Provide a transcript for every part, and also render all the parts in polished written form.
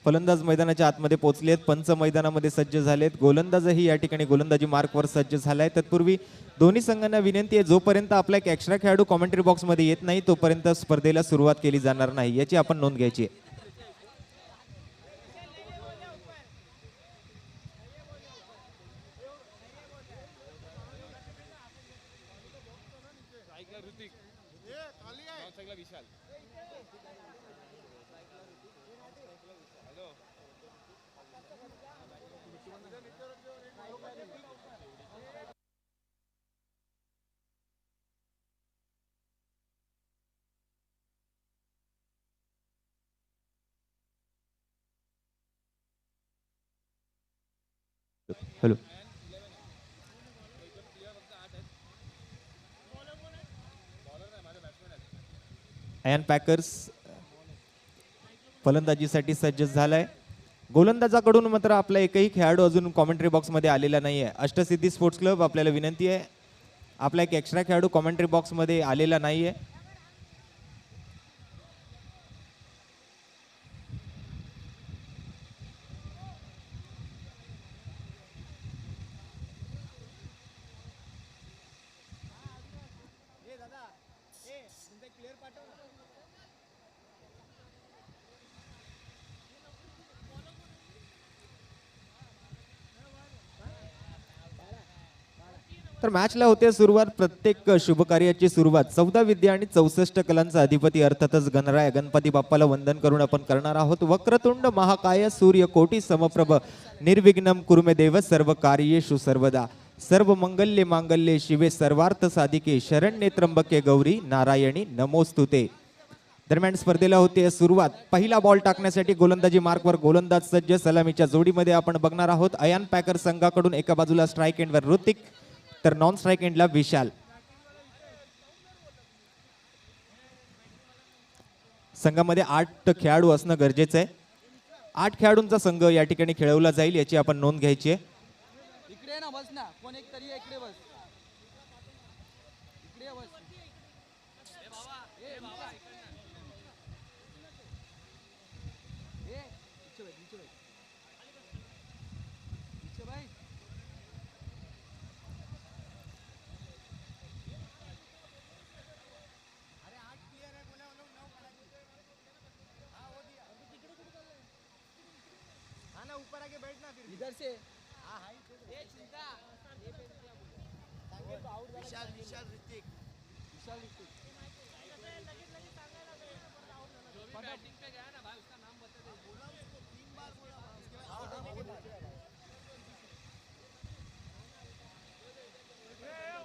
फलंदाज मैदानाच्या आतमध्ये पोहोचलेत, पंच मैदानामध्ये सज्ज झालेत, गोलंदाजही या ठिकाणी गोलंदाजी मार्कवर सज्ज झालाय. तत्पूर्वी दोन्ही संघांना विनंती आहे, जोपर्यंत आपला एक एक्स्ट्रा खेळाडू कॉमेंट्री बॉक्समध्ये येत नाही तोपर्यंत स्पर्धेला सुरुवात केली जाणार नाही, याची आपण नोंद घ्यायची आहे. हॅलो, अयान पॅकर्स फलंदाजीसाठी सज्ज झालाय. गोलंदाजाकडून मात्र आपला एकही खेळाडू अजून कॉमेंट्री बॉक्समध्ये आलेला नाही आहे. अष्टसिद्धी स्पोर्ट्स क्लब आपल्याला विनंती आहे, आपला एक एक्स्ट्रा खेळाडू कॉमेंट्री बॉक्समध्ये आलेला नाही आहे. तर मॅचला होते सुरुवात. प्रत्येक शुभकार्याची सुरुवात 14 विद्या आणि 64 कलांचा अधिपती अर्थातच गणराय गणपती बाप्पाला वंदन करून आपण करणार आहोत. वक्रतुंड महाकाय सूर्यकोटी समप्रभ निर्विघ्नम कुरुमे देव सर्व कार्येषु सर्वदा सर्व मंगल्ये मांगल्ये शिवे सर्वार्थ साधिके शरण्ये त्र्यंबके गौरी नारायणी नमोस्तुते. दरम्यान स्पर्धेला होते सुरुवात. पहिला बॉल टाकण्यासाठी गोलंदाजी मार्कवर गोलंदाज सज्ज. सलामीच्या जोडीमध्ये आपण बघणार आहोत अयान पॅकर संघाकडून एका बाजूला स्ट्राईक एंडवर ऋतिक, तर नॉन स्ट्राईक एंडला विशाल. संघामध्ये 8 खेळाडू असणं गरजेचं आहे. 8 खेळाडूंचा संघ या ठिकाणी खेळवला जाईल, याची आपण नोंद घ्यायची आहे. इकडे ना बस ना, कोण एक तरी इकडे बस, इकडे बस. ए बाबा, ए बाबा, ए नीचे बैठ, नीचे बैठ, नीचे बैठ. अरे 8 प्लेयर है, बोला 9 पड़ा. हां वो दिया. अभी तिकडे कुठे चाललाय? हां ना, ऊपर आके बैठ ना फिर. इधर से हां हाई ए चिंता ये पे सांगे तो आउट. विशाल विशाल ऋतिक, विशाल ऋतिक लगे सांगायला जो भी बैटिंग पे गया ना भाई उसका नाम बता दे. बोला उसको 3 बार बोला उसके बाद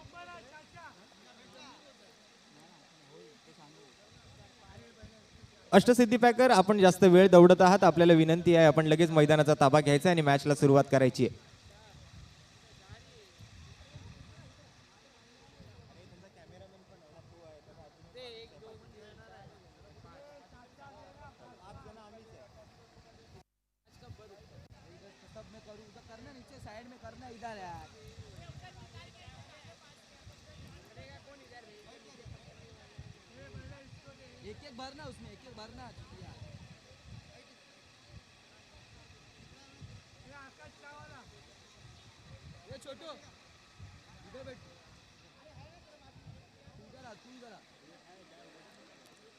ऊपर आ चाचा. अष्टसिद्धी पॅकर, आपण जास्त वेळ दौडत आहात, आपल्याला विनंती आहे आपण लगेच मैदानाचा ताबा घ्यायचा आणि मॅचला सुरुवात करायची आहे. करना नीचे साइड में करना, इधर यार. एक एक भरना उसमें, एक एक भरना. ये छोटू इधर बैठ, तू इधर आ.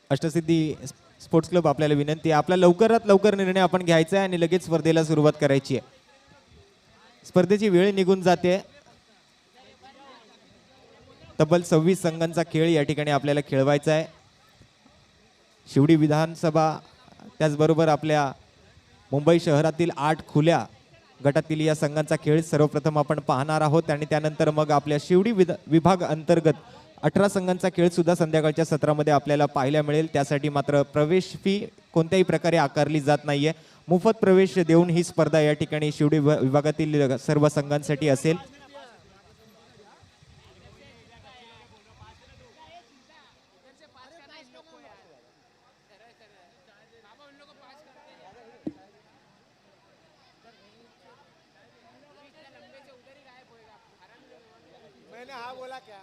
अष्टसिद्धी स्पोर्ट्स क्लब आपल्याला विनंती आहे, आपला लवकरात लवकर निर्णय आपण घ्यायचा आहे आणि लगेच स्पर्धेला सुरुवात करायची आहे. स्पर्धेची वेळ निघून जाते. तब्बल 26 संघांचा खेळ या ठिकाणी आपल्याला खेळवायचा आहे. शिवडी विधानसभा त्याचबरोबर आपल्या मुंबई शहरातील 8 खुल्या गटातील या संघांचा खेळ सर्वप्रथम आपण पाहणार आहोत आणि त्यानंतर मग आपल्या शिवडी विभाग अंतर्गत 18 संघांचा खेळ सुद्धा संध्याकाळच्या सत्रामध्ये आपल्याला पाहायला मिळेल. त्यासाठी मात्र प्रवेश फी कोणत्याही प्रकारे आकारली जात नाहीये. मोफत प्रवेश देऊन ही स्पर्धा या ठिकाणी शिवडी विभागातील सर्व संघांसाठी असेल. मैंने हाँ बोला क्या?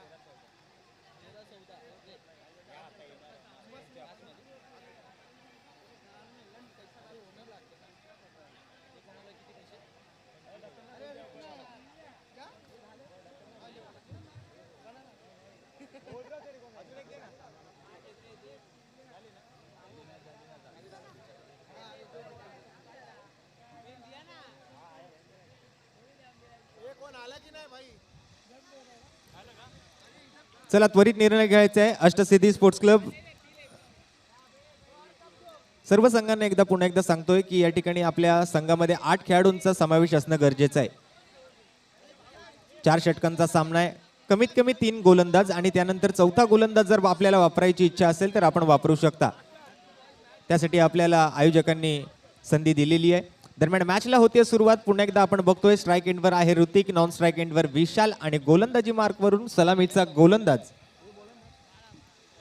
चला त्वरित निर्णय घ्यायचा आहे. अष्टसिद्धी स्पोर्ट्स क्लब सर्व संघांना पुन्हा एकदा सांगतोय की या ठिकाणी आपल्या संघामध्ये 8 खेळाडूंचा समावेश असणं गरजेचं आहे. 4 षटकांचा सामना आहे. कमीत कमी 3 गोलंदाज आणि त्यानंतर चौथा गोलंदाज जर आपल्याला वापरायची इच्छा असेल तर आपण वापरू शकता. त्यासाठी आपल्याला आयोजकांनी संधी दिलेली आहे. दरम्यान मॅचला होते सुरुवात. पुन्हा एकदा आपण बघतोय स्ट्राईक एंडवर आहे ऋतिक, नॉन स्ट्राईक एंडवर विशाल आणि गोलंदाजी मार्कवरून सलामीचा गोलंदाज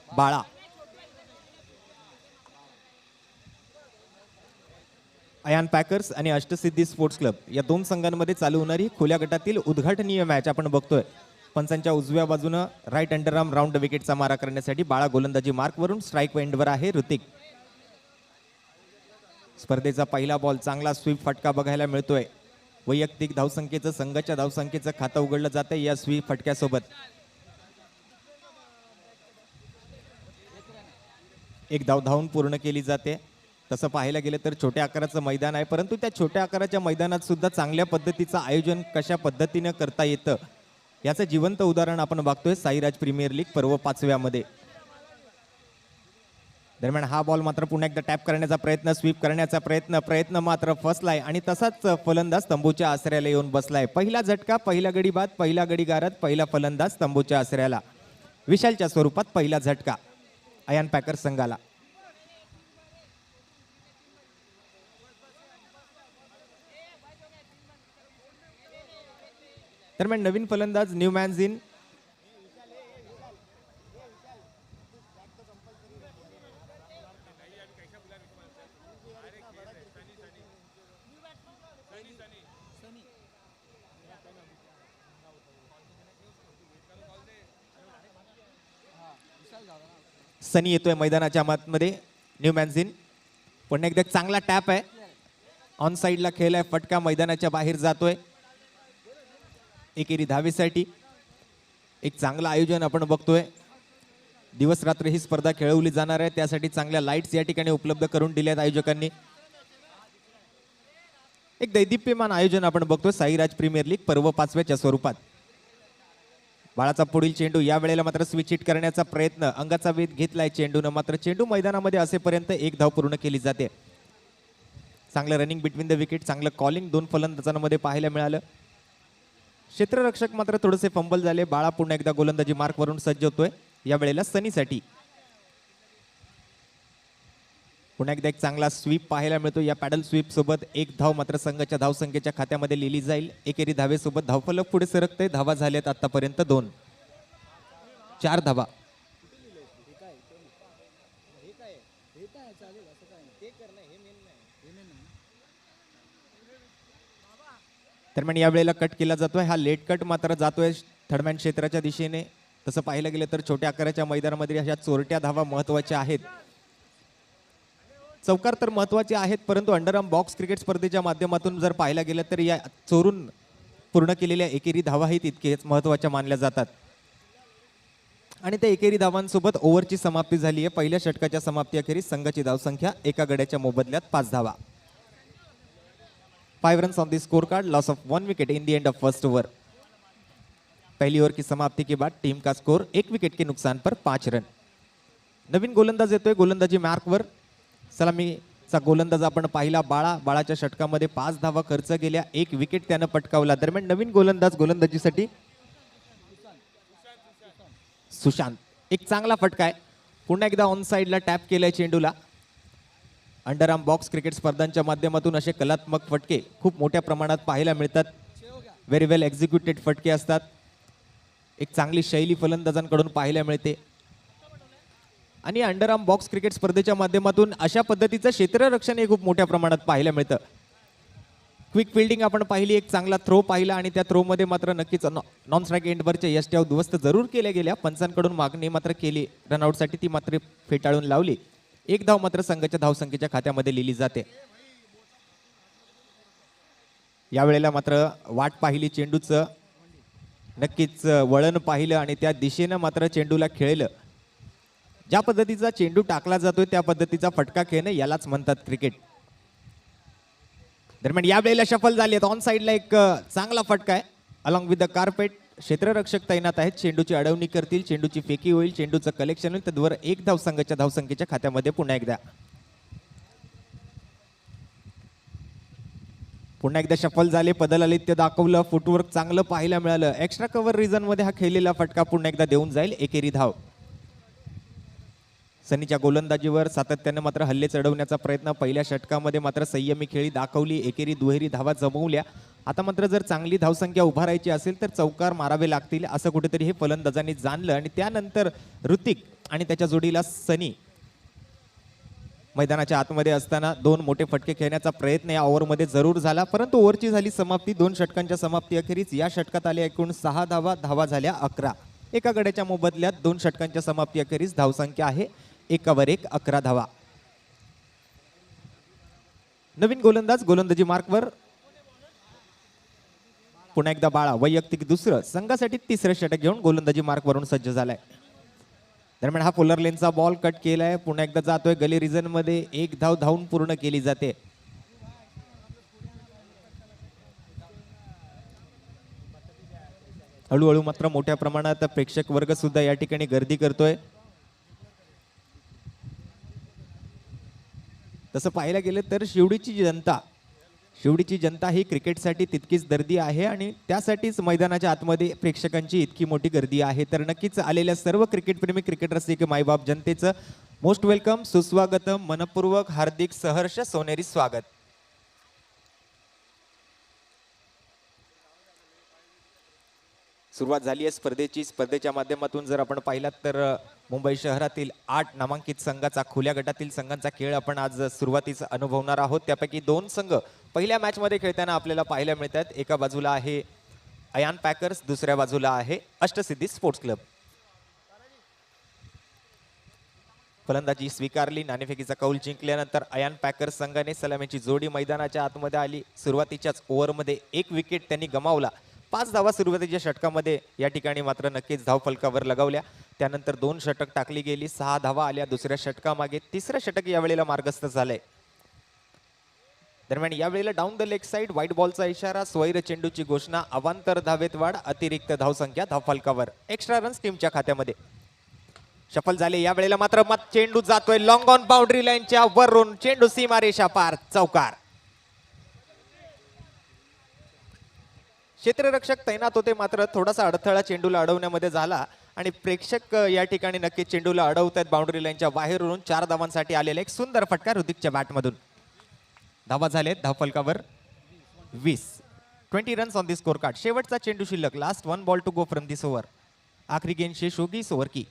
बाळा. अयान पॅकर्स आणि अष्टसिद्धी स्पोर्ट्स क्लब या 2 संघांमध्ये चालू होणारी खुल्या गटातील उद्घाटनीय मॅच आपण बघतोय. पंचांच्या उजव्या बाजूनं राईट अंडरआर्म राऊंड विकेटचा मारा करण्यासाठी बाळा गोलंदाजी मार्कवरून स्ट्राईक एंडवर आहे ऋतिक. स्पर्धेचा पहिला बॉल चांगला स्वीप फटका बघायला मिळतोय. वैयक्तिक धावसंख्येचं संघाच्या धावसंख्येचं खातं उघडलं जातं या स्वीप फटक्यासोबत. एक धाव धावून पूर्ण केली जाते. तसं पाहायला गेलं तर छोट्या आकाराचं मैदान आहे, परंतु त्या छोट्या आकाराच्या मैदानात सुद्धा चांगल्या पद्धतीचं आयोजन कशा पद्धतीनं करता येतं याचं जिवंत उदाहरण आपण बघतोय साईराज प्रीमियर लीग पर्व 5व्यामध्ये. दरम्यान हा बॉल मात्र पुन्हा एकदा टॅप करण्याचा प्रयत्न, स्वीप करण्याचा प्रयत्न मात्र फसलाय आणि तसाच फलंदाज तंबूच्या आसऱ्याला येऊन बसलाय. पहिला झटका, पहिला गडी बाद, पहिला गडीगारात, पहिला फलंदाज तंबूच्या आसऱ्याला. विशालच्या स्वरूपात पहिला झटका अयान पॅकर्स संघाला. दरम्यान नवीन फलंदाज न्यू मॅन्स इन. सनी येतोय मैदानाच्या आतमध्ये. New man's in. पुन्हा एकदा चांगला टॅप आहे. ऑन साइडला खेळ आहे. फटका मैदानाच्या बाहेर जातोय. एकेरी धावेसाठी एक चांगलं आयोजन आपण बघतोय. दिवस रात्र ही स्पर्धा खेळवली जाणार आहे, त्यासाठी चांगल्या लाईट्स या ठिकाणी उपलब्ध करून दिल्यात आयोजकांनी. एक दैदिप्यमान आयोजन आपण बघतोय साईराज प्रीमियर लीग पर्व 5व्याच्या स्वरूपात. बाळाचा पुढील चेंडू, या वेळेला मात्र स्विच हिट करण्याचा प्रयत्न, अंगाचा वेध घेतलाय चेंडूनं, मात्र चेंडू मैदानामध्ये असेपर्यंत एक धाव पूर्ण केली जाते. चांगलं रनिंग बिटवीन द विकेट, चांगलं कॉलिंग 2 फलंदाजांमध्ये पाहायला मिळालं. क्षेत्ररक्षक मात्र थोडेसे फंबल झाले. बाळा पुन्हा एकदा गोलंदाजी मार्क वरून सज्ज होतोय. या वेळेला सनीसाठी पुन्हा एकदा एक चांगला स्वीप पाहायला मिळतो. या पॅडल स्वीप सोबत एक धाव मात्र संघाच्या धावसंख्येच्या खात्यामध्ये लिहिली जाईल. एकेरी धावेसोबत धावफलक पुढे सरकते. धावा झाल्यात आतापर्यंत 2. 4 धावा. दरम्यान या वेळेला कट केला जातोय. हा लेट कट मात्र जातोय थर्डमॅन क्षेत्राच्या दिशेने. तसं पाहायला गेलं तर छोट्या आकाराच्या मैदानामध्ये अशा चोरट्या धावा महत्वाच्या आहेत. चौकार तर महत्वाचे आहेत, परंतु अंडरआर्म बॉक्स क्रिकेट स्पर्धेच्या माध्यमातून जर पाहायला गेलं तर या चोरून पूर्ण केलेल्या एकेरी धावाही तितकेच महत्वाच्या मानल्या जातात. आणि त्या एकेरी धावांसोबत ओव्हरची समाप्ती झाली आहे. पहिल्या षटकाच्या समाप्ती अखेरीस संघाची धावसंख्या एका गड्याच्या मोबदल्यात 5 धावा. 5 runs on the score card, loss of 1 wicket in the end of first over. पहली ओवर की समाप्ति के बाद टीम का स्कोर 1 विकेट के नुकसान पर 5 रन. नवीन गोलंदाज येतोय गोलंदाजी मार्कवर. सलामीचा गोलंदाज आपण पाहिला बाळा. बाळाच्या षटकामध्ये 5 धावा खर्च केल्या, 1 विकेट त्यानं पटकावला. दरम्यान नवीन गोलंदाज गोलंदाजीसाठी सुशांत. एक चांगला फटका आहे. पुन्हा एकदा ऑन साइडला टॅप केलाय चेंडूला. अंडरआर्म बॉक्स क्रिकेट स्पर्धांच्या माध्यमातून असे कलात्मक फटके खूप मोठ्या प्रमाणात पाहायला मिळतात. व्हेरी वेल एक्झिक्युटेड फटके असतात. एक चांगली शैली फलंदाजांकडून पाहायला मिळते. आणि अंडरआर्म बॉक्स क्रिकेट स्पर्धेच्या माध्यमातून अशा पद्धतीचं क्षेत्ररक्षण हे खूप मोठ्या प्रमाणात पाहायला मिळतं. क्विक फिल्डिंग आपण पाहिली, एक चांगला थ्रो पाहिला आणि त्या थ्रो मध्ये मात्र नक्कीच नॉन स्ट्राईक एंडवरच्या यष्ट्या उद्ध्वस्त जरूर केल्या गेल्या. पंचांकडून मागणी मात्र केली रनआउटसाठी, ती मात्र फेटाळून लावली. 1 धाव मात्र संघाच्या धावसंख्येच्या खात्यामध्ये लिहिली जाते. यावेळेला मात्र वाट पाहिली चेंडूचं, नक्कीच वळण पाहिलं आणि त्या दिशेनं मात्र चेंडूला खेळलं. ज्या पद्धतीचा चेंडू टाकला जातोय त्या पद्धतीचा फटका खेळणं यालाच म्हणतात क्रिकेट. दरम्यान या वेळेला शफल झाली. ऑन साइडला एक चांगला फटका आहे अलॉंग विथ द कार्पेट. क्षेत्ररक्षक तैनात आहेत. चेंडूची अडवणी करतील, चेंडूची फेकी होईल, चेंडूचं कलेक्शन होईल, तद्वर एक धाव संघाच्या धावसंख्येच्या खात्यामध्ये पुन्हा एकदा शफल झाले, पदलालित्य दाखवलं, फुटवर्क चांगलं पाहायला मिळालं. एक्स्ट्रा कव्हर रिझन मध्ये हा खेळलेला फटका पुन्हा एकदा देऊन जाईल. एकेरी धाव. सनीच्या गोलंदाजीवर सातत्याने मात्र हल्ले चढवण्याचा प्रयत्न. पहिल्या षटकामध्ये मात्र संयमी खेळी दाखवली, एकेरी दुहेरी धावा जमवल्या. आता मात्र जर चांगली धावसंख्या उभारायची असेल तर चौकार मारावे लागतील असं कुठेतरी हे फलंदाजांनी जाणलं आणि त्यानंतर ऋतिक आणि त्याच्या जोडीला सनी मैदानाच्या आतमध्ये असताना दोन मोठे फटके खेळण्याचा प्रयत्न या ओव्हरमध्ये जरूर झाला, परंतु ओव्हरची झाली समाप्ती. 2 षटकांच्या समाप्ती अखेरीस या षटकात आले एकूण 6 धावा. धावा झाल्या 11. एका गड्याच्या मोबदल्यात 2 षटकांच्या समाप्ती अखेरीस धावसंख्या आहे 1/1 11 धावा. नवीन गोलंदाज गोलंदाजी मार्कवर पुन्हा एकदा बाळा वैयक्तिक दुसरं, संघासाठी तिसरं षटक घेऊन गोलंदाजी मार्कवरून सज्ज झालाय. दरम्यान हा पोलर लेनचा बॉल कट केलाय, पुन्हा एकदा जातोय गली रिजन मध्ये. एक धाव धावून पूर्ण केली जाते. हळूहळू मात्र मोठ्या प्रमाणात प्रेक्षक वर्ग सुद्धा या ठिकाणी गर्दी करतोय. तसं पाहायला गेलं तर शिवडीची जनता ही क्रिकेटसाठी तितकीच दर्दी आहे आणि त्यासाठीच मैदानाच्या आतमध्ये प्रेक्षकांची इतकी मोठी गर्दी आहे. तर नक्कीच आलेल्या सर्व क्रिकेटप्रेमी क्रिकेट रसिक मायबाप जनतेचं मोस्ट वेलकम, सुस्वागतम, मनपूर्वक हार्दिक सहर्ष सोनेरी स्वागत. सुरुवात झाली आहे स्पर्धेची. स्पर्धेच्या माध्यमातून जर आपण पाहिलात तर मुंबई शहरातील 8 नामांकित संघाचा खुल्या गटातील संघांचा खेळ आपण आज सुरुवातीस अनुभवणार आहोत. त्यापैकी 2 संघ पहिल्या मॅच मध्ये खेळताना आपल्याला पाहायला मिळतात. एका बाजूला आहे अयान पॅकर्स, दुसऱ्या बाजूला आहे अष्टसिद्धी स्पोर्ट्स क्लब. फलंदाजी स्वीकारली, नाणेफेकीचा कौल जिंकल्यानंतर अयान पॅकर्स संघाने सलामीची जोडी मैदानाच्या आतमध्ये आली. सुरुवातीच्याच ओव्हरमध्ये 1 विकेट त्यांनी गमावला. 5 धावा सुरुवातीच्या षटकामध्ये या ठिकाणी मात्र नक्कीच धाव फलकावर लगावल्या. त्यानंतर 2 षटक टाकली गेली, 6 धावा आल्या दुसऱ्या षटकामागे. तिसरं षटक यावेळेला मार्गस्थ झालंय. दरम्यान यावेळेला down the leg side white बॉलचा इशारा, स्वैर चेंडूची घोषणा, अवांतर धावेत वाढ, अतिरिक्त धावसंख्या धाव फलकावर. एक्स्ट्रा रन्स टीमच्या खात्यामध्ये. शफल झाले यावेळेला मात्र चेंडू जातोय लॉंग ऑन बाउंड्री लाईनच्या वरून, चेंडू सीमारेषा पार, चौकार. क्षेत्ररक्षक तैनात होते मात्र थोडासा अडथळा चेंडूला अडवण्यामध्ये झाला आणि प्रेक्षक या ठिकाणी नक्की चेंडूला अडवतात बाउंड्री लाईनच्या बाहेरून. 4 धावांसाठी आलेला एक सुंदर फटका ऋतिकच्या बॅटमधून. धावा झालेत धावफलकावर 20. 20 runs on the score card. शेवटचा चेंडू शिल्लक. Last 1 ball to go from this over. आखरी गेंद शेष होगी इस ओव्हर की.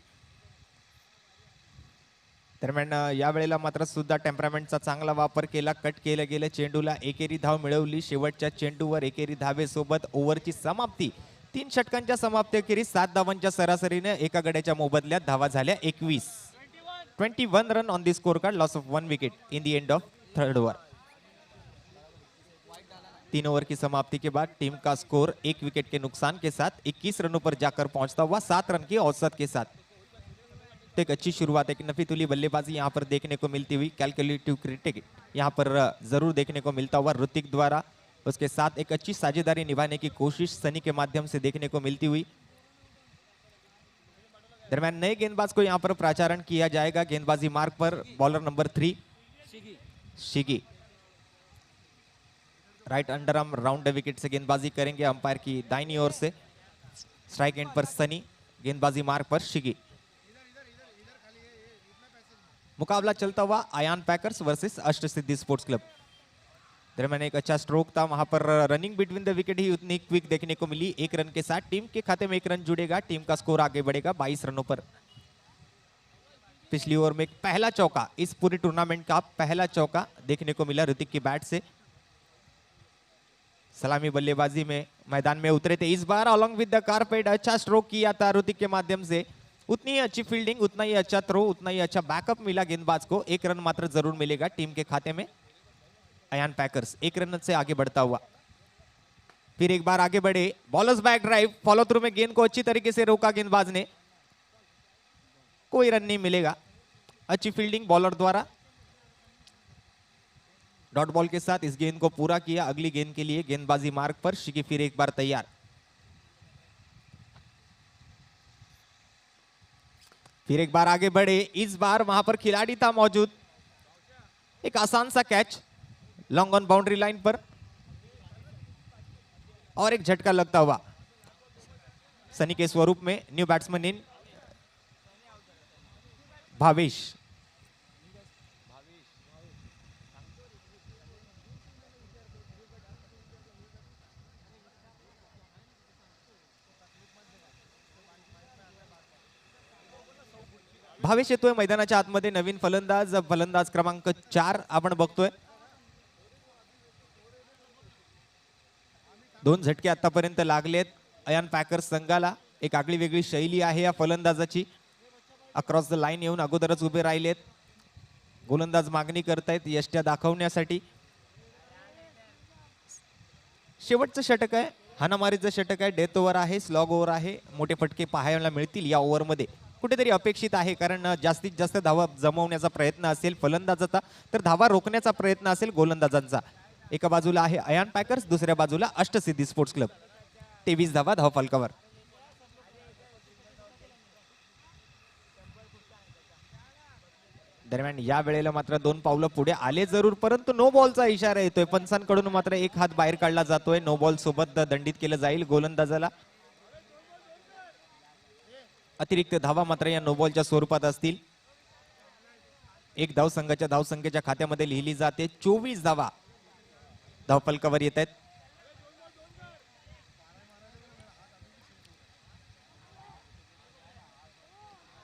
दरम्यान यावेळेला मात्र सुद्धा टेम्परामेंटचा चांगला वापर केला. कट केलं गेलं चेंडूला. एकेरी धाव मिळवली. शेवटच्या चेंडूवर एकेरी धावेसोबत ओव्हरची समाप्ती. 3 षटकांच्या समाप्ती अखेरीस 7 धावांच्या सरासरीने एका गड्याच्या मोबदल्यात धावा झाल्या 21. 21 run on the score card. Loss of 1 wicket in the end of third over. 3 over की समाप्ति के बाद टीम का स्कोर 1 विकेट के नुकसान के साथ 21 रनों पर जाकर पहुंचता हुआ 7 रन की औसत के साथ. तो एक अच्छी शुरुआत, एक नफीतुली बल्लेबाजी यहाँ पर देखने को मिलती हुई. कैलकुलेटिव क्रिकेट यहाँ पर जरूर देखने को मिलता हुआ ऋतिक द्वारा. उसके साथ एक अच्छी साझेदारी निभाने की कोशिश सनी के माध्यम से देखने को मिलती हुई. दरम्यान नए गेंदबाज को यहाँ पर प्राचारण किया जाएगा. गेंदबाजी मार्ग पर bowler number 3 Shigi right under arm round wicket से गेंदबाजी करेंगे. अंपायर की दाहिनी ओर से स्ट्राइक एंड पर सनी, गेंदबाजी मार्ग पर शिगी. मुकाबला चलता हुआ Ayan packers versus Ashtasiddhi sports club. दरम्यान एक अच्छा स्ट्रोक था वहां पर. रनिंग बिटवीन द विकेट ही उतनी क्विक देखने को मिली. 1 रन के साथ टीम के खाते में 1 रन जुड़ेगा. टीम का स्कोर आगे बढ़ेगा 22 रनों पर. पिछली ओवर में एक पहला चौका, इस पूरी टूर्नामेंट का पहला चौका देखने को मिला ऋतिक की बैट से. सलामी बल्लेबाजी में मैदान में उतरे थे इस बार अलोंग विद द कारपेट. अच्छा स्ट्रोक किया था ऋतिक के माध्यम से. उतनी ही अच्छी फील्डिंग, उतना ही अच्छा थ्रो, उतना ही अच्छा बैकअप मिला गेंदबाज को. 1 रन मात्र जरूर मिलेगा टीम के खाते में. अयान पैकर्स 1 रन से आगे बढ़ता हुआ. फिर एक बार आगे बढ़े. Bowlers back drive, follow through में गेंद को अच्छी तरीके से रोका गेंदबाज ने. कोई रन नहीं मिलेगा. अच्छी फील्डिंग बॉलर द्वारा. डॉट बॉल के साथ इस गेंद को पूरा किया. अगली गेंद के लिए गेंदबाजी मार्ग पर शिकी फिर एक बार तैयार. फिर एक बार आगे बढ़े, इस बार वहां पर खिलाड़ी था मौजूद, एक आसान सा catch long on boundary line पर और एक झटका लगता हुआ सनी के स्वरूप में। New batsman in Bhavesh. Bhavesh येतोय मैदानाच्या आतमध्ये, नवीन फलंदाज, फलंदाज क्रमांक 4 आपण बघतोय। 2 झटके आतापर्यंत लागलेत अयान पॅकर्स संघाला। एक आगळी वेगळी शैली आहे या फलंदाजाची। अक्रॉस द लाईन येऊन अगोदरच उभे राहिलेत, गोलंदाज मागणी करतायत यष्ट्या दाखवण्यासाठी। शेवटचं षटक आहे, हाणामारीचं षटक आहे, डेथ ओव्हर आहे, स्लॉग ओव्हर आहे। मोठे फटके पाहायला मिळतील या ओव्हरमध्ये, कुठेतरी अपेक्षित आहे, कारण जास्तीत जास्त धावा जमवण्याचा प्रयत्न असेल फलंदाजाचा, तर धावा रोखण्याचा प्रयत्न असेल गोलंदाजांचा। एका बाजूला आहे अयान पॅकर्स, दुसऱ्या बाजूला अष्टसिद्धी स्पोर्ट्स क्लब। 23 धावा धावफलकावर। दरम्यान या वेळेला मात्र 2 पावलं पुढे आले जरूर, परंतु नो बॉलचा इशारा येतोय पंचांकडून। मात्र एक हात बाहेर काढला जातोय, नो बॉल सोबत दंडित केलं जाईल गोलंदाजाला। अतिरिक्त धावा मात्र या नो बॉलच्या स्वरूपात असतील। एक धाव संघाच्या धावसंख्येच्या खात्यामध्ये लिहिली जाते। 24 धावा धावफलकावर येत आहेत।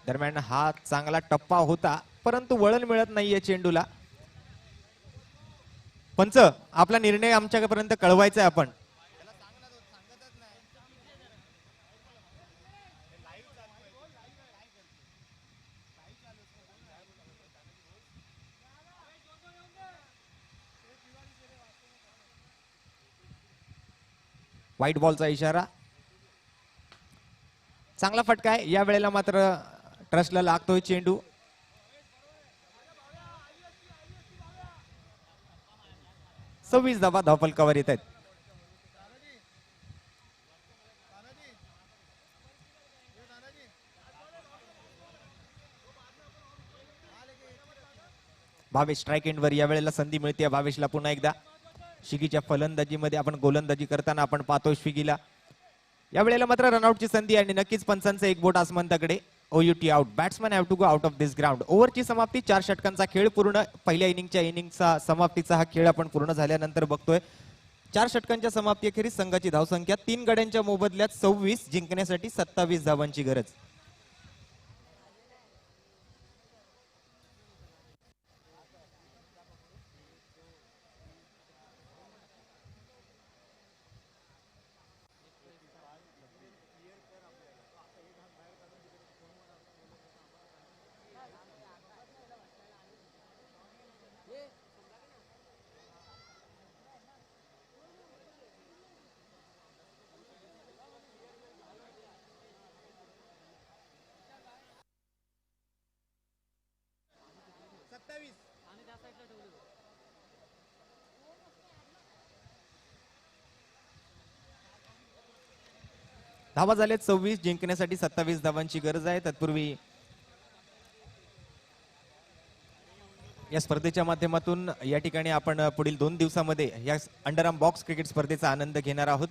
दरम्यान हा चांगला टप्पा होता, परंतु वळण मिळत नाहीये चेंडूला। पंच, आपला निर्णय आमच्यापर्यंत कळवायचा आहे आपण। व्हाईट बॉलचा इशारा, चांगला फटका आहे। या वेळेला मात्र ट्रस्टला लागतोय चेंडू। सव्वीस धावा धावफलकावर येत आहेत। भावेश स्ट्राईक एंडवर या वेळेला संधी मिळते भावेशला पुन्हा एकदा। शिगीच्या फलंदाजीमध्ये आपण गोलंदाजी करताना आपण पाहतोय शिगीला या वेळेला मात्र रनआउटची संधी आणि नक्कीच पंचांचं एक बोट आसमंताकडे। O U T out, batsman have to go out of this ground. ओव्हरची समाप्ती, 4 षटकांचा खेळ पूर्ण। पहिल्या इनिंगचा समाप्तीचा हा खेळ आपण पूर्ण झाल्यानंतर बघतोय। 4 षटकांच्या समाप्ती अखेरीस संघाची धावसंख्या 3 गड्यांच्या मोबदल्यात 26, जिंकण्यासाठी 27 धावांची गरज। धावा झालेत 26, जिंकण्यासाठी 27 धावांची गरज आहे। तत्पूर्वी या स्पर्धेच्या माध्यमातून या ठिकाणी आपण पुढील 2 दिवसांमध्ये या अंडरआर्म बॉक्स क्रिकेट स्पर्धेचा आनंद घेणार आहोत।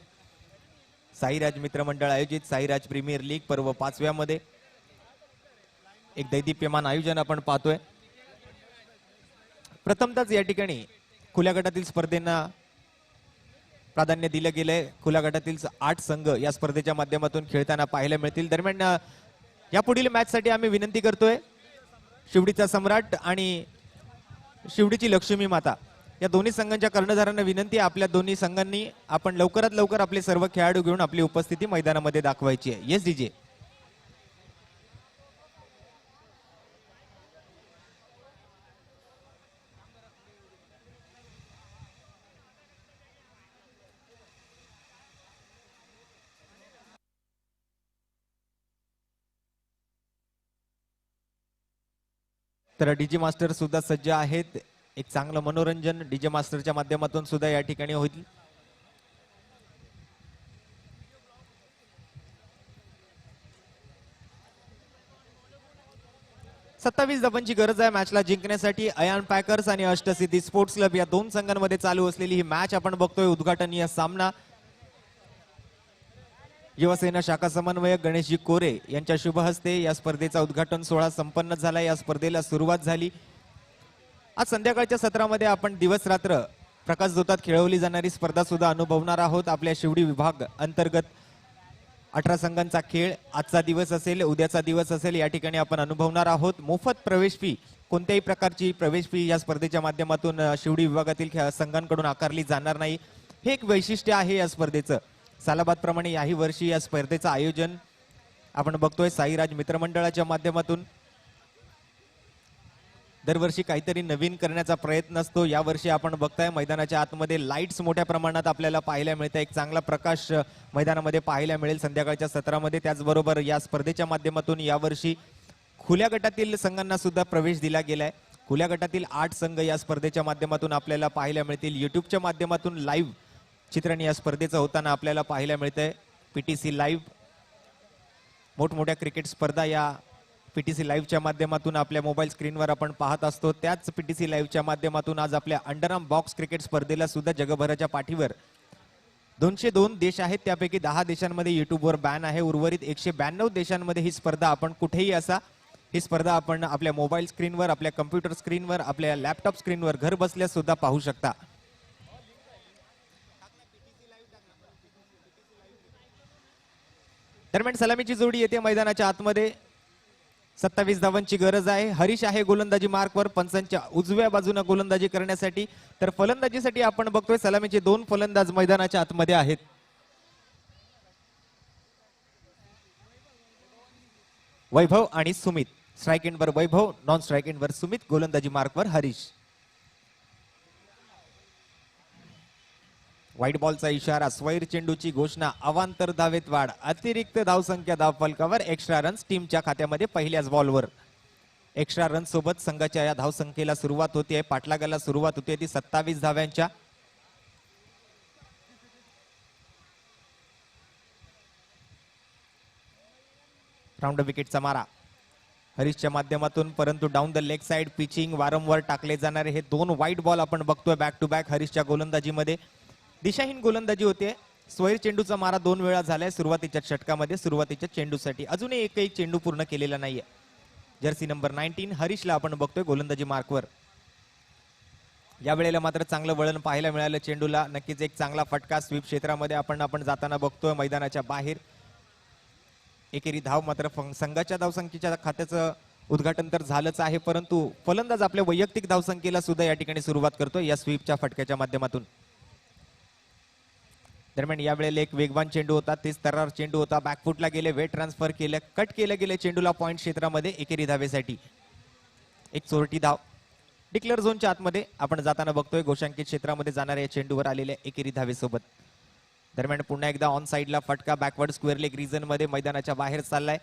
साईराज मित्रमंडळ आयोजित साईराज प्रीमियर लीग पर्व 5व्या मध्ये एक दैदिप्यमान आयोजन आपण पाहतोय। प्रथमतःच या ठिकाणी खुल्या गटातील स्पर्धेंना प्राधान्य दिलं गेलंय। खुल्या गटातील 8 संघ या स्पर्धेच्या माध्यमातून खेळताना पाहायला मिळतील। दरम्यान या पुढील मॅच साठी आम्ही विनंती करतोय शिवडीचा सम्राट आणि शिवडीची लक्ष्मी माता या दोन्ही संघांच्या कर्णधारांना विनंती आहे, आपल्या दोन्ही संघांनी आपण लवकरात लवकर आपले सर्व खेळाडू घेऊन आपली उपस्थिती मैदानामध्ये दाखवायची आहे। Yes DJ. तर डीजे मास्टर सुद्धा सज्ज आहेत। एक चांगलं मनोरंजन डीजे मास्टरच्या माध्यमातून सुद्धा या ठिकाणी होईल। 27 धावांची गरज आहे मॅचला जिंकण्यासाठी. अयान पॅकर्स आणि अष्टसिद्धी स्पोर्ट्स क्लब या दोन संघांमध्ये चालू असलेली ही मॅच आपण बघतोय. उद्घाटनीय सामना युवसेना शाखा समन्वयक गणेशजी कोरे यांच्या शुभ हस्ते या स्पर्धेचा उद्घाटन सोहळा संपन्न झाला. या स्पर्धेला सुरुवात झाली. आज संध्याकाळच्या सत्रामध्ये आपण दिवस रात्र प्रकाश जोतात खेळवली जाणारी स्पर्धा सुद्धा अनुभवणार आहोत. आपल्या शिवडी विभाग अंतर्गत 18 संघांचा खेळ आजचा दिवस असेल, उद्याचा दिवस असेल, या ठिकाणी आपण अनुभवणार आहोत. मोफत प्रवेश फी, कोणत्याही प्रकारची प्रवेश फी या स्पर्धेच्या माध्यमातून शिवडी विभागातील संघांकडून आकारली जाणार नाही. हे एक वैशिष्ट्य आहे या स्पर्धेचं. सालाबाद प्रमाणे याही वर्षी या स्पर्धेचं आयोजन आपण बघतोय साईराज मित्रमंडळाच्या माध्यमातून. दरवर्षी काहीतरी नवीन करण्याचा प्रयत्न असतो. यावर्षी आपण बघताय मैदानाच्या आतमध्ये लाईट्स मोठ्या प्रमाणात आपल्याला पाहायला मिळतं. एक चांगला प्रकाश मैदानामध्ये पाहायला मिळेल संध्याकाळच्या सत्रामध्ये. त्याचबरोबर या स्पर्धेच्या माध्यमातून यावर्षी खुल्या गटातील संघांना सुद्धा प्रवेश दिला गेलाय. खुल्या गटातील 8 संघ या स्पर्धेच्या माध्यमातून आपल्याला पाहायला मिळतील. युट्यूबच्या माध्यमातून लाईव्ह चित्रण या स्पर्धेचं होताना आपल्याला पाहायला मिळतंय. पीटीसी लाईव्ह, मोठमोठ्या क्रिकेट स्पर्धा या पीटीसी लाईव्हच्या माध्यमातून आपल्या मोबाईल स्क्रीनवर आपण पाहत असतो. त्याच पीटीसी लाईव्हच्या माध्यमातून आज आपल्या अंडरआर्म बॉक्स क्रिकेट स्पर्धेला सुद्धा जगभराच्या पाठीवर 202 देश आहेत. त्यापैकी 10 देशांमध्ये युट्यूबवर बॅन आहे. उर्वरित 192 देशांमध्ये ही स्पर्धा आपण कुठेही असा ही स्पर्धा आपण आपल्या मोबाईल स्क्रीनवर, आपल्या कम्प्युटर स्क्रीनवर, आपल्या लॅपटॉप स्क्रीनवर घर बसल्या सुद्धा पाहू शकता. दरम्यान सलामीची जोडी येते मैदानाच्या आतमध्ये. 27 धावांची गरज आहे. हरीश आहे गोलंदाजी मार्कवर पंचांच्या उजव्या बाजूने गोलंदाजी करण्यासाठी. तर फलंदाजीसाठी आपण बघतोय सलामीचे 2 फलंदाज मैदानाच्या आतमध्ये आहेत. वैभव आणि सुमित. स्ट्राईक एंडवर वैभव, नॉन स्ट्राईक एंडवर सुमित, गोलंदाजी मार्कवर हरीश. व्हाईट बॉलचा इशारा, स्वैर चेंडूची घोषणा, अवांतर धावेत वाढ, अतिरिक्त धावसंख्या धावफलकावर, एक्स्ट्रा रन्स टीमच्या खात्यामध्ये पहिल्याच बॉलवर. एक्स्ट्रा रन सोबत संघाच्या या धावसंख्येला सुरुवात होते. पाठलागाला सुरुवात होते ती 27 धाव्यांच्या. राऊंड विकेटचा मारा हरीशच्या माध्यमातून, परंतु down the leg side pitching वारंवार टाकले जाणारे हे 2 व्हाईट बॉल आपण बघतोय बॅक टू बॅक हरीशच्या गोलंदाजीमध्ये. दिशाहीन गोलंदाजी होते. स्वैर चेंडूचा मारा 2 वेळा झालाय सुरुवातीच्या षटकामध्ये. सुरुवातीच्या चेंडूसाठी अजूनही एकही चेंडू पूर्ण केलेला नाहीये. जर्सी नंबर 19 हरीशला आपण बघतोय गोलंदाजी मार्कवर. या वेळेला मात्र चांगलं वळण पाहायला मिळालं चेंडूला. नक्कीच एक चांगला फटका स्वीप क्षेत्रामध्ये आपण जाताना बघतोय. मैदानाच्या बाहेर एकेरी धाव मात्र संघाच्या धावसंख्येच्या खात्याचं उद्घाटन तर झालंच आहे, परंतु फलंदाज आपल्या वैयक्तिक धावसंख्येला सुद्धा या ठिकाणी सुरुवात करतोय या स्वीपच्या फटक्याच्या माध्यमातून. दरम्यान या वेळेला एक वेगवान चेंडू होता. तेच तर्रार चेंडू होता. बॅकफुटला गेले, वेट ट्रान्सफर केलं, कट केलं गेले चेंडूला पॉइंट क्षेत्रामध्ये एकेरी धावेसाठी. एक चोरटी धाव डिक्लेअर झोनच्या आतमध्ये आपण जाताना बघतोय. गोशांकित क्षेत्रामध्ये जाणाऱ्या या चेंडूवर आलेल्या एकेरी धावेसोबत. दरम्यान पुन्हा एकदा ऑन साइडला फटका बॅकवर्ड स्क्वेअर लेग रिजन मध्ये मैदानाच्या बाहेर चाललाय.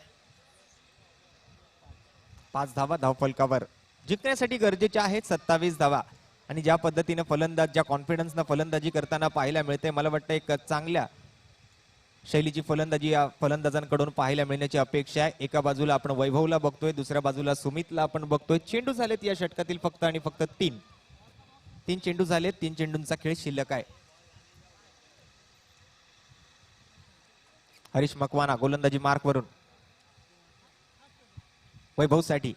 5 धावा धावफलकावर. जिंकण्यासाठी गरजेच्या आहेत 27 धावा. आणि ज्या पद्धतीने फलंदाज ज्या कॉन्फिडन्सनं फलंदाजी करताना पाहायला मिळते, मला वाटतं एक चांगल्या शैलीची फलंदाजी या फलंदाजांकडून पाहायला मिळण्याची अपेक्षा आहे. एका बाजूला आपण वैभवला बघतोय, दुसऱ्या बाजूला सुमितला आपण बघतोय. चेंडू झालेत या षटकातील फक्त आणि फक्त 3 चेंडू झालेत. 3 चेंडूंचा खेळ शिल्लक आहे. हरीश मकवाना गोलंदाजी मार्कवरून वैभवसाठी.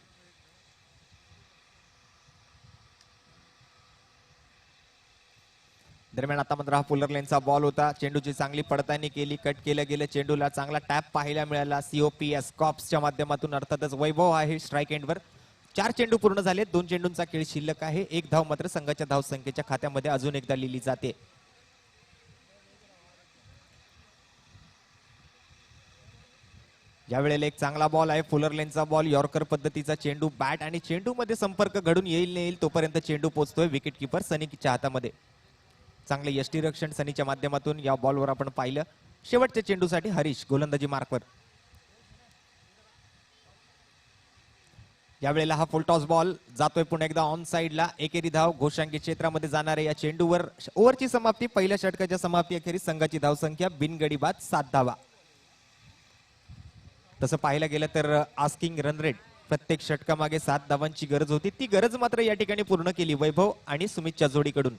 दरम्यान आता मात्र हा पुलर लेनचा बॉल होता. चेंडूची चांगली पडताळणी केली, कट केलं गेलं चेंडूला. चांगला टॅप पाहायला मिळाला COPS कॉप्सच्या माध्यमातून. अर्थातच वैभव आहे स्ट्राईक एंडवर. 4 चेंडू पूर्ण झाले. 2 चेंडूंचा खेळ शिल्लक आहे. 1 धाव मात्र संघाच्या धावसंख्येच्या खात्यामध्ये अजून एकदा लिहिली जाते. यावेळेला एक चांगला बॉल आहे. फुलर लेनचा बॉल, यॉर्कर पद्धतीचा चेंडू. बॅट आणि चेंडू मध्ये संपर्क घडून येईल नाही येईल तोपर्यंत चेंडू पोहोचतोय विकेट किपर सनीच्या हातामध्ये. चांगले यष्टीरक्षण सनीच्या माध्यमातून या बॉलवर आपण पाहिलं. शेवटच्या चेंडूसाठी हरीश गोलंदाजी मार्कवर. यावेळेला हा फुल टॉस बॉल जातोय पुन्हा एकदा ऑन साइडला. एकेरी धाव घोषांकित क्षेत्रामध्ये जाणाऱ्या या चेंडूवर ओव्हरची समाप्ती. पहिल्या षटकाच्या समाप्ती अखेरीस संघाची धावसंख्या बिनगडी बाद 7 धावा. तसं पाहायला गेलं तर आस्किंग रन रेट प्रत्येक षटकामागे 7 धावांची गरज होती, ती गरज मात्र या ठिकाणी पूर्ण केली वैभव आणि सुमितच्या जोडीकडून.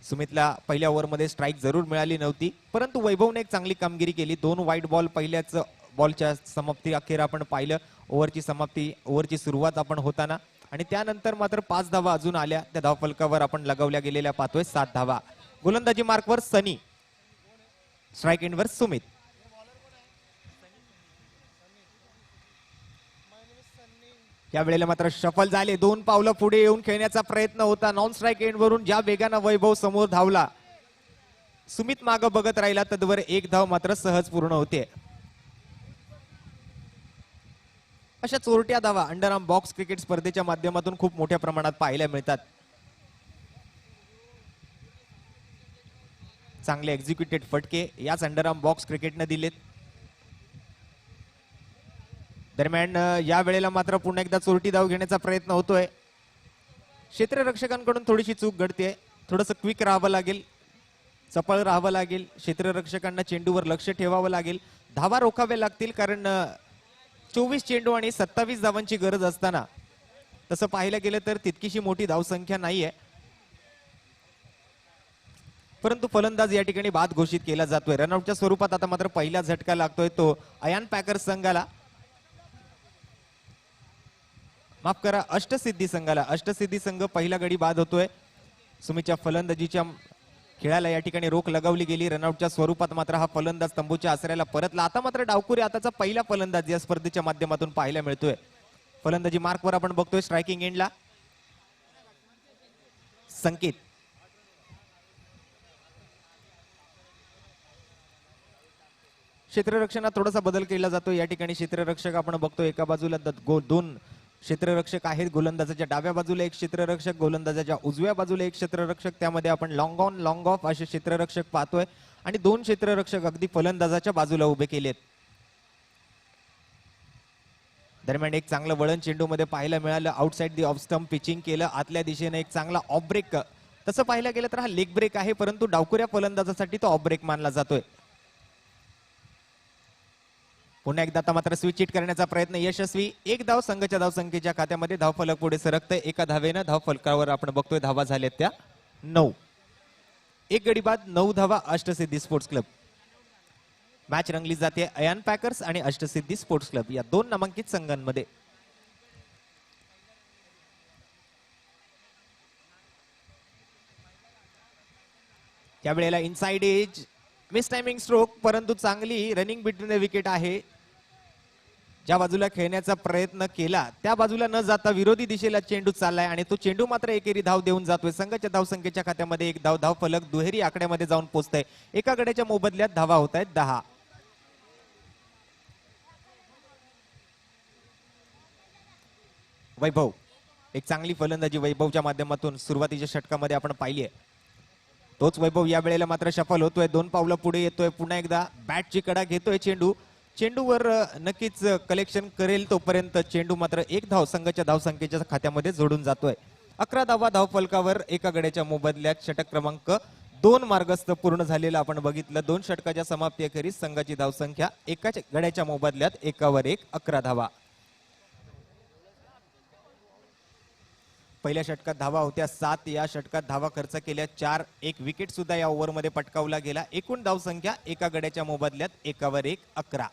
सुमितला पहिल्या ओव्हरमध्ये स्ट्राईक जरूर मिळाली नव्हती, परंतु वैभवने एक चांगली कामगिरी केली. 2 वाईट बॉल पहिल्याच बॉलच्या समाप्ती अखेर आपण पाहिलं. ओव्हरची सुरुवात आपण होताना आणि त्यानंतर मात्र 5 धावा अजून आल्या. त्या धावफलकावर आपण लगावल्या गेलेल्या पाहतोय 7 धावा. गोलंदाजी मार्कवर सनी, स्ट्राईक एंडवर सुमित. या वेळेला मात्र शफल झाले. 2 पावलं पुढे येऊन खेळण्याचा प्रयत्न होता. नॉन स्ट्राईक एंड वरून ज्या वेगानं वैभव समोर धावला, सुमित माग बघत राहिला, तद्वर 1 धाव मात्र सहज पूर्ण होते. अशा चोरट्या धावा अंडरआर्म बॉक्स क्रिकेट स्पर्धेच्या माध्यमातून खूप मोठ्या प्रमाणात पाहायला मिळतात. चांगले एक्झिक्युटेड फटके याच अंडरआर्म बॉक्स क्रिकेटने दिलेत. दरम्यान या वेळेला मात्र पुन्हा एकदा चोरटी धाव घेण्याचा प्रयत्न होतोय. क्षेत्ररक्षकांकडून थोडीशी चूक घडते. थोडंसं क्विक राहावं लागेल, चपळ राहावं लागेल. क्षेत्ररक्षकांना चेंडूवर लक्ष ठेवावं लागेल. धावा रोखाव्या लागतील, कारण 24 चेंडू आणि 27 धावांची गरज असताना तसं पाहायला गेलं तर तितकीशी मोठी धावसंख्या नाहीये. परंतु फलंदाज या ठिकाणी बाद घोषित केला जातोय. रनआउटच्या स्वरूपात आता मात्र पहिला झटका लागतोय तो अयान पॅकर्स संघाला, माफ करा अष्टसिद्धी संघाला. अष्टसिद्धी संघ पहिला गडी बाद होतोय. सुमितच्या फलंदाजीच्या खेळाला या ठिकाणी रोख लगावली गेली. रनआउटच्या स्वरूपात मात्र हा फलंदाज तंबूच्या आसऱ्याला परतला. आता मात्र डावकुरी आताचा पहिला फलंदाज या स्पर्धेच्या माध्यमातून पाहायला मिळतोय. फलंदाजी मार्कवर आपण बघतोय स्ट्रायकिंग एंडला संकेत. क्षेत्ररक्षणात थोडासा बदल केला जातो. या ठिकाणी क्षेत्ररक्षक आपण बघतोय एका बाजूला 2 क्षेत्ररक्षक आहेत. गोलंदाजाच्या डाव्या बाजूला एक क्षेत्ररक्षक, गोलंदाजाच्या उजव्या बाजूला एक क्षेत्ररक्षक. त्यामध्ये आपण लॉंग ऑन लॉंग ऑफ असे क्षेत्ररक्षक पाहतोय आणि 2 क्षेत्ररक्षक अगदी फलंदाजाच्या बाजूला उभे केलेत. दरम्यान एक चांगलं वळण चेंडू मध्ये पाहायला मिळालं. Outside the off stump pitching केलं. आतल्या दिशेने एक चांगला ऑफ ब्रेक. तसं पाहायला गेलं तर हा लेग ब्रेक आहे, परंतु डावकुऱ्या फलंदाजासाठी तो ऑफ ब्रेक मानला जातोय. पुन्हा एकदा आता मात्र स्विच हिट करण्याचा प्रयत्न यशस्वी. 1 धाव संघाच्या धावसंख्येच्या खात्यामध्ये. धावफलक पुढे सरकतंय. एका धावेनं धावफलकावर आपण बघतोय धावा झाल्यात त्या 9. 1 गडी बाद 9 धावा अष्टसिद्धी स्पोर्ट्स क्लब. मॅच रंगली जाते अयान पॅकर्स आणि अष्टसिद्धी स्पोर्ट्स क्लब या 2 नामांकित संघांमध्ये. त्यावेळेला inside edge mistiming stroke, परंतु चांगली रनिंग बिटवीन द विकेट आहे. ज्या बाजूला खेळण्याचा प्रयत्न केला त्या बाजूला न जाता विरोधी दिशेला चेंडू चाललाय आणि तो चेंडू मात्र एकेरी धाव देऊन जातोय. संघाच्या धावसंख्येच्या खात्यामध्ये 1 धाव. धावफलक दुहेरी आकड्यामध्ये जाऊन पोहोचतंय. एका गड्याच्या मोबदल्यात धावा होत आहेत 10. वैभव, एक चांगली फलंदाजी वैभवच्या माध्यमातून सुरुवातीच्या षटकामध्ये आपण पाहिली आहे. तोच वैभव या वेळेला मात्र सफल होतोय. 2 पावलं पुढे येतोय. पुन्हा एकदा बॅटची कडा घेतोय. चेंडूवर नक्कीच कलेक्शन करेल. तोपर्यंत चेंडू मात्र 1 धाव संघाच्या धावसंख्येच्या खात्यामध्ये जोडून जातोय. 11 धावा धावफलकावर. एका गड्याच्या मोबदल्यात षटक क्रमांक 2 मार्गस्थ पूर्ण झालेला आपण बघितलं. 2 षटकाच्या समाप्ती अखेरीस संघाची धावसंख्या एकाच गड्याच्या मोबदल्यात 1 11 धावा. पहिल्या षटकात धावा होत्या 7. या षटकात धावा खर्च केल्या 4. 1 विकेट सुद्धा या ओव्हरमध्ये पटकावला गेला. एकूण धावसंख्या एका गड्याच्या मोबदल्यात 1 11.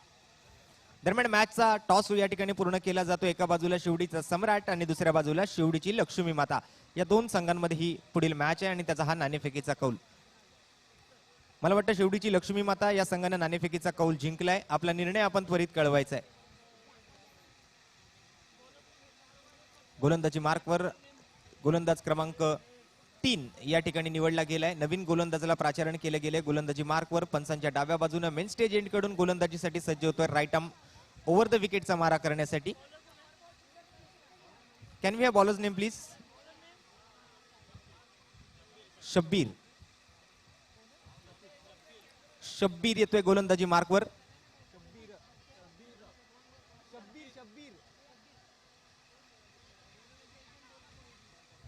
दरम्यान मॅचचा टॉस या ठिकाणी पूर्ण केला जातो. एका बाजूला शिवडीचा सम्राट आणि दुसऱ्या बाजूला शिवडीची लक्ष्मी माता. या 2 संघांमध्ये ही पुढील मॅच आहे आणि त्याचा हा नाणेफेकीचा कौल. मला वाटतं शिवडीची लक्ष्मी माता या संघाने नाणेफेकीचा कौल जिंकलाय. आपला निर्णय आपण त्वरित कळवायचा आहे. गोलंदाजी मार्कवर गोलंदाज क्रमांक 3 या ठिकाणी निवडला गेलाय. नवीन गोलंदाजाला प्राचारण केले गेले. गोलंदाजी मार्कवर पंचांच्या डाव्या बाजूने मेन स्टेज एंड कडून गोलंदाजीसाठी सज्ज होतोय. राईट आर्म ओव्हर द विकेटचा मारा करण्यासाठी. Can we have bowler's name please? Shabbir. Shabbir येतोय गोलंदाजी मार्कवर.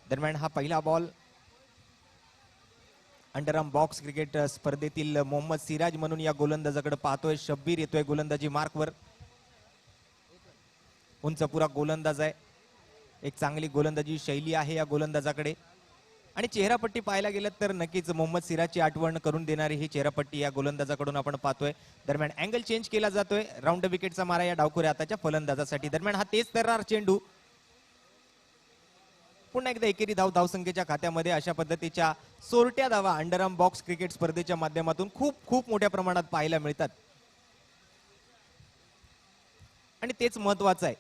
दरम्यान हा पहिला बॉल अंडरआर्म बॉक्स क्रिकेट स्पर्धेतील मोहम्मद सिराज म्हणून या गोलंदाजाकडे पाहतोय. शब्बीर येतोय गोलंदाजी मार्कवर. उंचपुरा गोलंदाज आहे. एक चांगली गोलंदाजी शैली आहे या गोलंदाजाकडे. आणि चेहरापट्टी पाहायला गेलं तर नक्कीच मोहम्मद सिराजची आठवण करून देणारी ही चेहरापट्टी या गोलंदाजाकडून आपण पाहतोय. दरम्यान अँगल चेंज केला जातोय. राऊंड विकेटचा मारा या डावखुऱ्या हाताच्या फलंदाजासाठी. दरम्यान हा तेज तर्रार चेंडू पुन्हा एकदा एकेरी धावसंख्येच्या खात्यामध्ये अशा पद्धतीच्या चोरट्या धावा अंडरआर्म बॉक्स क्रिकेट स्पर्धेच्या माध्यमातून खूप खूप मोठ्या प्रमाणात पाहायला मिळतात. आणि तेच महत्वाचं आहे.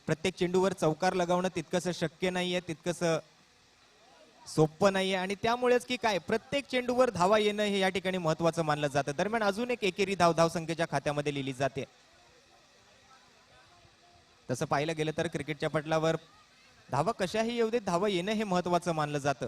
प्रत्येक चेंडूवर चौकार लगावणं तितकंसं शक्य नाहीये, तितकंसं सोपं नाहीये. आणि त्यामुळेच की काय प्रत्येक चेंडूवर धावा येणं हे या ठिकाणी महत्वाचं मानलं जातं. दरम्यान अजून एक एकेरी धावसंख्येच्या खात्यामध्ये लिहिली जाते. तसं पाहिलं गेलं तर क्रिकेटच्या पटलावर धावा कशाही येऊ देत, धावा येणं हे महत्वाचं मानलं जातं.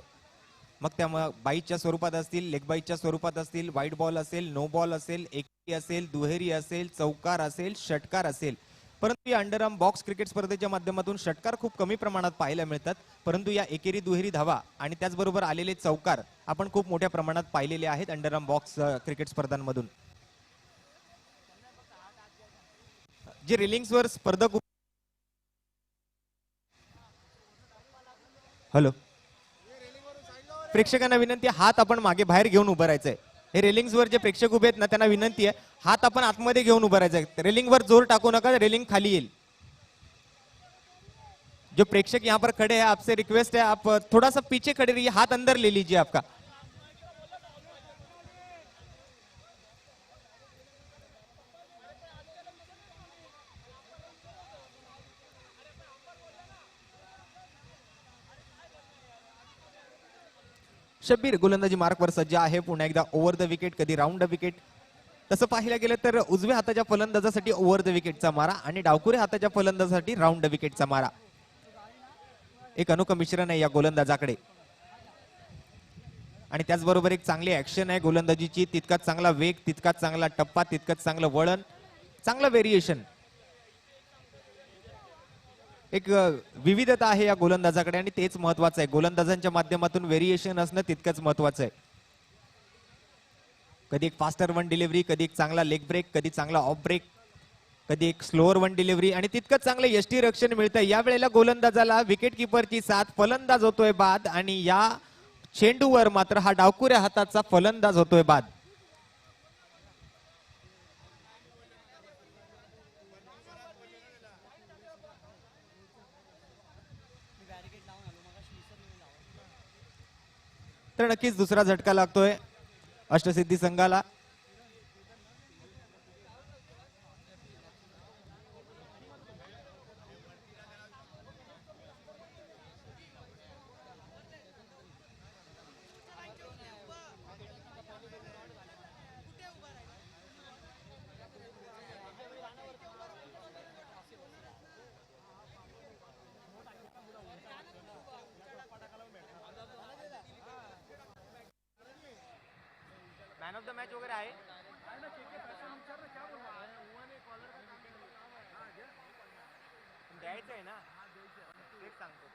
मग त्या बाईच्या स्वरूपात असतील, लेग बाईच्या स्वरूपात असतील, वाईट बॉल असेल, नो बॉल असेल, एकेरी असेल, दुहेरी असेल, चौकार असेल, षटकार असेल. परंतु या अंडरआर्म बॉक्स क्रिकेट स्पर्धेच्या माध्यमातून षटकार खूप कमी प्रमाणात पाहायला मिळतात. परंतु या एकेरी दुहेरी धावा आणि त्याचबरोबर आलेले चौकार आपण खूप मोठ्या प्रमाणात पाहिलेले आहेत अंडरआर्म बॉक्स क्रिकेट स्पर्धांमधून. जे रेलिंग्सवर स्पर्धक हॅलो प्रेक्षकांना विनंती आहे, हात आपण मागे बाहेर घेऊन उभं राहायचंय. हे रेलिंग्सवर जे प्रेक्षक उभे आहेत ना त्यांना विनंती आहे, हात आपण आतमध्ये घेऊन उभं राहायचंय. रेलिंगवर जोर टाकू नका, रेलिंग खाली येईल. जो प्रेक्षक यहाँ पर खड़े हैं आपसे रिक्वेस्ट है आप थोड़ा सा पीछे खड़े रहिए, हाथ अंदर ले लीजिए आपका. शब्बीर गोलंदाजी मार्कवर सज्ज आहे. पुन्हा एकदा ओव्हर द विकेट, कधी राऊंड द विकेट. तसं पाहायला गेलं तर उजव्या हाताच्या फलंदाजासाठी ओव्हर द विकेटचा मारा आणि डावखुऱ्या हाताच्या फलंदाजासाठी राऊंड द विकेटचा मारा. एक अनोखं मिश्रण आहे या गोलंदाजाकडे. आणि त्याचबरोबर एक चांगली ऍक्शन आहे गोलंदाजीची. तितकाच चांगला वेग, तितकाच चांगला टप्पा, तितकंच चांगलं वळण, चांगलं व्हेरिएशन. एक विविधता आहे या गोलंदाजाकडे आणि तेच महत्वाचं आहे. गोलंदाजांच्या माध्यमातून व्हेरिएशन असणं तितकंच महत्वाचं आहे. कधी एक फास्टर वन डिलिव्हरी, कधी एक चांगला लेग ब्रेक, कधी चांगला ऑफ ब्रेक, कधी एक स्लोअर वन डिलिव्हरी आणि तितकंच चांगलं यष्टी रक्षण मिळतं. या वेळेला गोलंदाजाला विकेट किपरची साथ, फलंदाज होतोय बाद आणि या चेंडूवर मात्र हा डावखुऱ्या हाताचा फलंदाज होतोय बाद. तर नक्कीच दुसरा झटका लागतोय अष्टसिद्धी संघाला. मॅन ऑफ द मॅच वगैरे आहे. द्यायचं आहे ना, तेच सांगतो.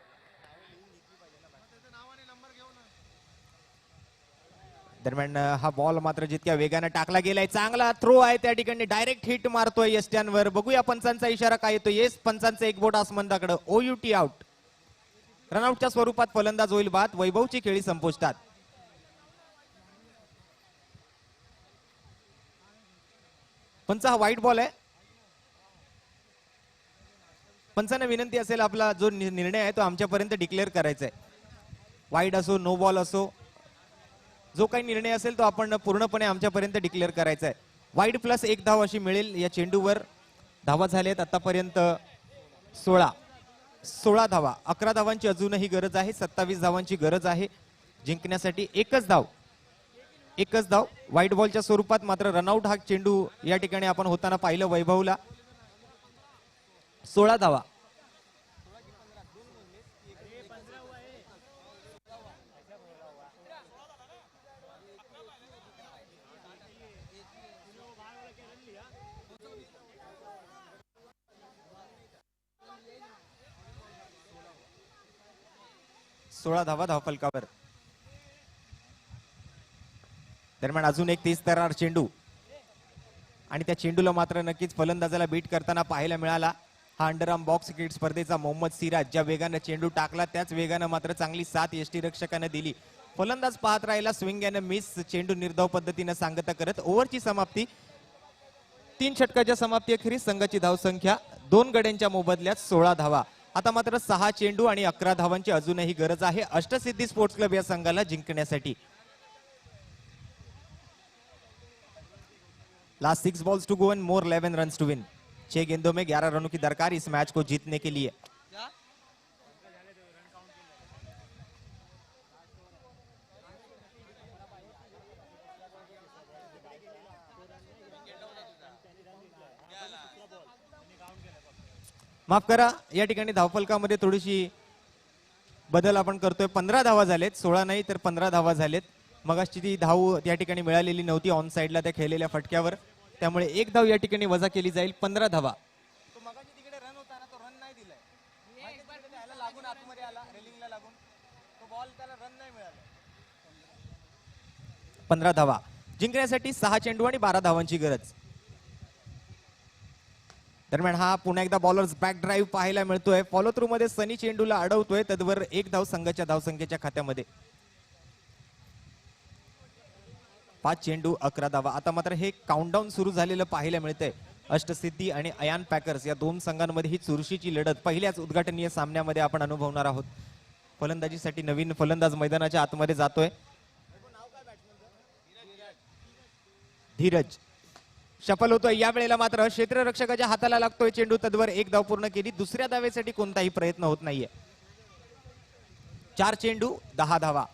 दरम्यान हा बॉल मात्र जितक्या वेगाने टाकला गेलाय, चांगला थ्रो आहे त्या ठिकाणी, डायरेक्ट हिट मारतोय यष्ट्यांवर. बघूया पंचांचा इशारा काय येतो. येस, पंचांचा एक बोट आसमंताकडे. OUT out. रनआउटच्या स्वरूपात फलंदाज होईल बाद. वैभवची खेळी संपुष्टात. पंच हा व्हाईट बॉल आहे. पंचांना विनंती असेल आपला जो निर्णय आहे तो आमच्यापर्यंत डिक्लेअर करायचा आहे. वाईड असो, नो बॉल असो, जो काही निर्णय असेल तो आपण पूर्णपणे आमच्यापर्यंत डिक्लेअर करायचा आहे. वाईड प्लस एक धाव अशी मिळेल. या चेंडूवर धावा झाल्यात आतापर्यंत 16 धावा. 11 धावांची अजूनही गरज आहे. 27 धावांची गरज आहे जिंकण्यासाठी. एकच धाव व्हाईट बॉलच्या स्वरूपात. मात्र रनआउट हा चेंडू या ठिकाणी आपण होताना पाहिलं वैभवला. 16 धावा. धावा धावफलकावर. दरम्यान अजून एक 30 तरार चेंडू. आणि त्या चेंडूला मात्र नक्कीच फलंदाजाला बीट करताना पाहायला मिळाला हा अंडरआर्म बॉक्स क्रिकेट स्पर्धेचा मोहम्मद सिराज. ज्या वेगानं चेंडू टाकला त्याच वेगानं मात्र चांगली साथ यष्टीरक्षकानं दिली. फलंदाज पाहत राहिला, स्विंग अँड मिस, चेंडू निर्धाव पद्धतीनं सांगता करत ओव्हरची समाप्ती. 3 षटकाच्या समाप्ती अखेरीस संघाची धावसंख्या 2 गड्यांच्या मोबदल्यात 16 धावा. आता मात्र 6 चेंडू आणि 11 धावांची अजूनही गरज आहे अष्टसिद्धी स्पोर्ट्स क्लब या संघाला जिंकण्यासाठी. Last 6 balls to go and more 11 runs to win. 6 गेंदों में 11 रनों की दरकार इस मैच को जीतने के लिए. माफ करा, या ठिकाणी धावफलकामध्ये थोडीशी बदल आपण करतोय. 15 धावा झालेत, 16 नाही तर 15 धावा झालेत. मगाशी ती धाव या ठिकाणी मिळालेली नव्हती ऑन साइडला त्या खेळलेल्या फटक्यावर, त्यामुळे एक धाव या ठिकाणी वजा केली जाईल. 15 धावा. तो मगाशी तिकडे रन होता ना, तो रन नाही दिलाय. त्याला लागून आतमध्ये आला, रेलिंगला लागून तो बॉल, त्याला रन नाही मिळाला. 15 धावा जिंकण्यासाठी 6 चेंडू आणि 12 धावांची गरज. दरम्यान हा पुन्हा एकदा बॉलर्स बॅक ड्राईव्ह पाहायला मिळतोय. फॉलो थ्रू मध्ये सनी चेंडूला अडवतोय, तद्वर एक धाव संघाच्या धावसंख्येच्या खात्यामध्ये. 5 चेंडू 11 धावा. आता मात्र हे काउंटडाऊन सुरू झालेलं पाहायला मिळतंय. अष्टसिद्धी आणि अयान पॅकर्स या दोन संघांमध्ये ही चुरशीची लढत पहिल्याच उद्घाटनीय सामन्यामध्ये आपण अनुभवणार आहोत. फलंदाजीसाठी नवीन फलंदाज मैदानाच्या आतमध्ये जातोय. धीरज सफल होतोय. या वेळेला मात्र क्षेत्ररक्षकाच्या हाताला लागतोय चेंडू, तद्वर एक धाव पूर्ण केली. दुसऱ्या धावेसाठी कोणताही प्रयत्न होत नाहीये. 4 चेंडू 10 धावा.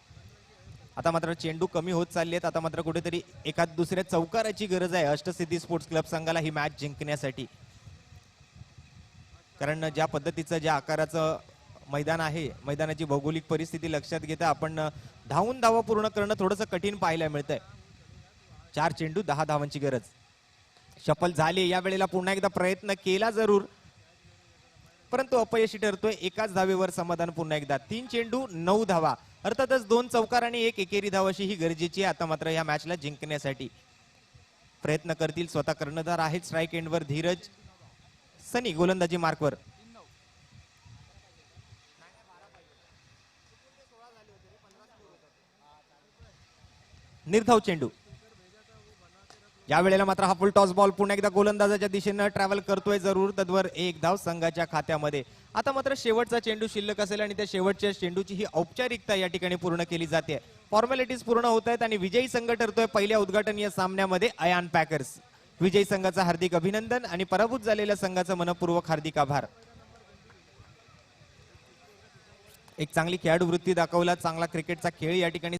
आता मात्र चेंडू कमी होत चालले आहेत. आता मात्र कुठेतरी एखाद दुसऱ्या चौकाराची गरज आहे अष्टसिद्धी स्पोर्ट्स क्लब संघाला ही मॅच जिंकण्यासाठी. कारण ज्या पद्धतीचं, ज्या आकाराचं मैदान आहे, मैदानाची भौगोलिक परिस्थिती लक्षात घेता आपण धावून धावा पूर्ण करणं थोडंसं कठीण पाहायला मिळतंय. 4 चेंडू 10 धावांची गरज. सफल झाले. या वेळेला पुन्हा एकदा प्रयत्न केला जरूर, परंतु अपयशी ठरतोय. एकाच धावेवर समाधान पुन्हा एकदा. 3 चेंडू 9 धावा. अर्थातच 2 चौकार आणि 1 एकेरी धाव अशी ही गरजेची आहे आता मात्र या मॅचला जिंकण्यासाठी. प्रयत्न करतील स्वतः कर्णधार आहेत स्ट्राईक एंडवर धीरज. सनी गोलंदाजी मार्कवर. निर्धाव चेंडू. या वेळेला मात्र हा फुल टॉस बॉल पुन्हा एकदा गोलंदाजाच्या दिशेनं ट्रॅव्हल करतोय जरूर, तद्वर एक धाव संघाच्या खात्यामध्ये. आता मात्र शेवटचा चेंडू शिल्लक असेल आणि त्या शेवटच्या चेंडूची ही औपचारिकता या ठिकाणी पूर्ण केली जाते. फॉर्मॅलिटीज पूर्ण होत आहेत आणि विजयी संघ ठरतोय पहिल्या उद्घाटनीय सामन्यामध्ये अयान पॅकर्स. विजयी संघाचा हार्दिक अभिनंदन आणि पराभूत झालेल्या संघाचा मनपूर्वक हार्दिक आभार. एक चांगली खेळाडू वृत्ती दाखवला, चांगला क्रिकेटचा खेळ या ठिकाणी